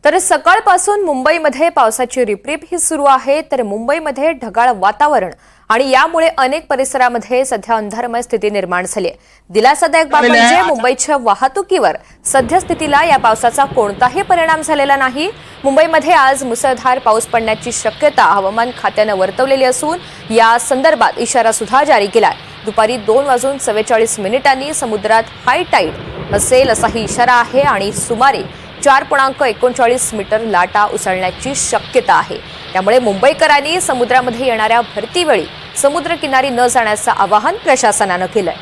तर सकाळपासून मुंबईमध्ये पावसाची रिपरिप ही सुरू आहे। तर मुंबईमध्ये ढगाळ वातावरण आणि यामुळे अनेक परिसरामध्ये सध्या अंधारमय स्थिती निर्माण झाली आहे। दिलासादायक बाब म्हणजे मुंबईच्या वाहतुकीवर सध्या स्थितीला या पावसाचा कोणताही परिणाम झालेला नाही। मुंबईमध्ये आज मुसळधार पाऊस पडण्याची शक्यता हवामान खात्याने वर्तवलेली असून या संदर्भात इशारा सुद्धा जारी केलाय। दुपारी 2:44 समुद्रात हाय टाईड असेल असाही इशारा आहे आणि सुमारे 4.39 मीटर लाटा उसळण्याची शक्यता आहे। त्यामुळे मुंबईकरांनी समुद्रामध्ये येणाऱ्या भरतीवेळी समुद्रकिनारी न जाण्याचं आवाहन प्रशासनाने केलंय।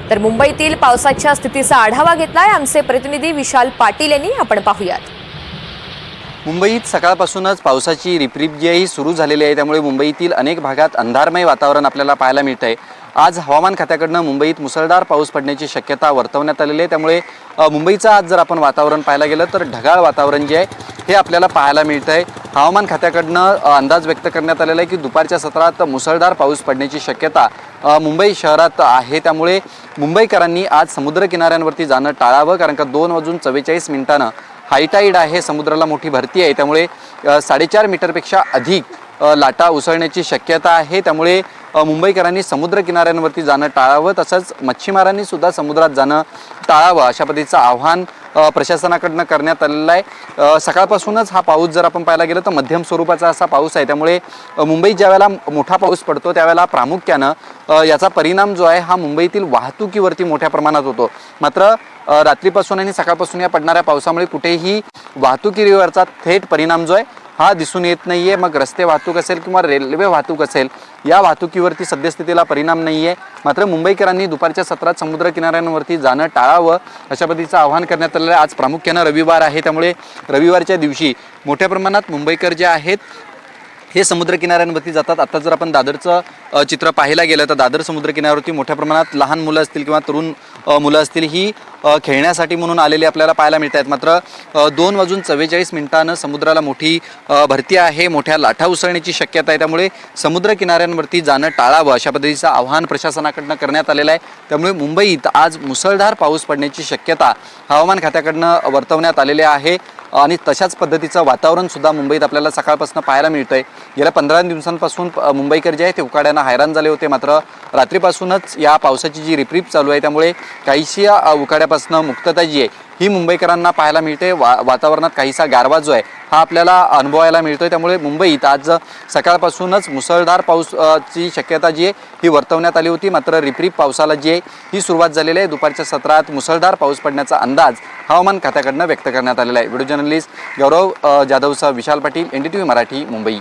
तर मुंबईतील पावसाच्या स्थितीचा आढावा घेतलाय आमचे प्रतिनिधी विशाल पाटील यांनी। आपण पाहूयात। मुंबईत सकाळपासूनच पावसाची रिपरिप जी आहे सुरू झालेली आहे, त्यामुळे मुंबईतील अनेक भागात अंधारमय वातावरण आपल्याला पाहायला मिळतंय। आज हवामान खात्याकडून मुंबईत मुसळधार पाऊस पडण्याची शक्यता वर्तवण्यात आलेली आहे। त्यामुळे मुंबईचं आज जर आपण वातावरण पाहायला गेलं तर ढगाळ वातावरण जे आहे हे आपल्याला पाहायला मिळतंय। हवामान खात्याकडून अंदाज व्यक्त करण्यात आलेला आहे की दुपारच्या सत्रात मुसळधार पाऊस पडण्याची शक्यता मुंबई शहरात आहे। त्यामुळे मुंबईकरांनी आज समुद्र किनाऱ्यांवरती जाणं टाळावं, कारण का 2:44 हायटाईड आहे, समुद्राला मोठी भरती आहे। त्यामुळे 4.5 मीटरपेक्षा अधिक लाटा उसळण्याची शक्यता आहे। त्यामुळे मुंबईकरांनी समुद्र किनाऱ्यांवरती जाणं टाळावं, तसंच मच्छीमारांनी सुद्धा समुद्रात जाणं टाळावं अशा पद्धतीचं आव्हान प्रशासनाकडून करण्यात आलेलं आहे। सकाळपासूनच हा पाऊस जर आपण पाहायला गेलं तर मध्यम स्वरूपाचा असा पाऊस आहे। त्यामुळे मुंबईत ज्यावेळेला मोठा पाऊस पडतो त्यावेळेला प्रामुख्यानं याचा परिणाम जो आहे हा मुंबईतील वाहतुकीवरती मोठ्या प्रमाणात होतो। मात्र रात्रीपासून आणि सकाळपासून या पडणाऱ्या पावसामुळे कुठेही वाहतुकीवरचा थेट परिणाम जो आहे हा दिसून येत नाहीये। मग रस्ते वाहतूक असेल किंवा रेल्वे वाहतूक असेल, या वाहतुकीवरती सद्यस्थितीला परिणाम नाहीये। मात्र मुंबईकरांनी दुपारच्या सत्रात समुद्र किनाऱ्यांवरती जाणं टाळावं अशा पद्धतीचं आवाहन करण्यात आलेलं आहे। आज प्रामुख्यानं रविवार आहे, त्यामुळे रविवारच्या दिवशी मोठ्या प्रमाणात मुंबईकर जे आहेत हे समुद्र किनाऱ्यांवरती जातात। आता जर आपण दादरचं चित्र पाहायला गेलं तर दादर समुद्र किनाऱ्यावरती मोठ्या प्रमाणात लहान मुलं असतील किंवा तरुण मुलं असतील ही खेळण्यासाठी म्हणून आलेली आपल्याला पाहायला मिळत आहेत। मात्र 2:44 समुद्राला मोठी भरती आहे, मोठ्या लाटा उसळण्याची शक्यता आहे। त्यामुळे समुद्र किनाऱ्यांवरती जाणं टाळावं अशा पद्धतीचं आवाहन प्रशासनाकडनं करण्यात आलेलं आहे। त्यामुळे मुंबईत आज मुसळधार पाऊस पडण्याची शक्यता हवामान खात्याकडनं वर्तवण्यात आलेली आहे आणि तशाच पद्धतीचं वातावरण सुद्धा मुंबईत आपल्याला सकाळपासून पाहायला मिळतंय। गेल्या 15 दिवसांपासून मुंबईकर जे आहे ते उकाड्यानं हैराण झाले होते। मात्र रात्रीपासूनच या पावसाची जी रिपरिप चालू आहे त्यामुळे काहीशी उकाड्यापासून मुक्तता जी आहे ही मुंबईकरांना पाहायला मिळते। वातावरणात काहीसा गारवा जो आहे हा आपल्याला अनुभवायला मिळतोय। त्यामुळे मुंबईत आज सकाळपासूनच मुसळधार पाऊसची शक्यता जी आहे ही वर्तवण्यात आली होती। मात्र रिपरिप पावसाला जी आहे ही सुरुवात झालेली आहे। दुपारच्या सत्रात मुसळधार पाऊस पडण्याचा अंदाज हवामान खात्याकडनं व्यक्त करण्यात आलेला आहे। व्हिडिओ जर्नलिस्ट गौरव जाधवसह विशाल पाटील, NDTV मराठी, मुंबई।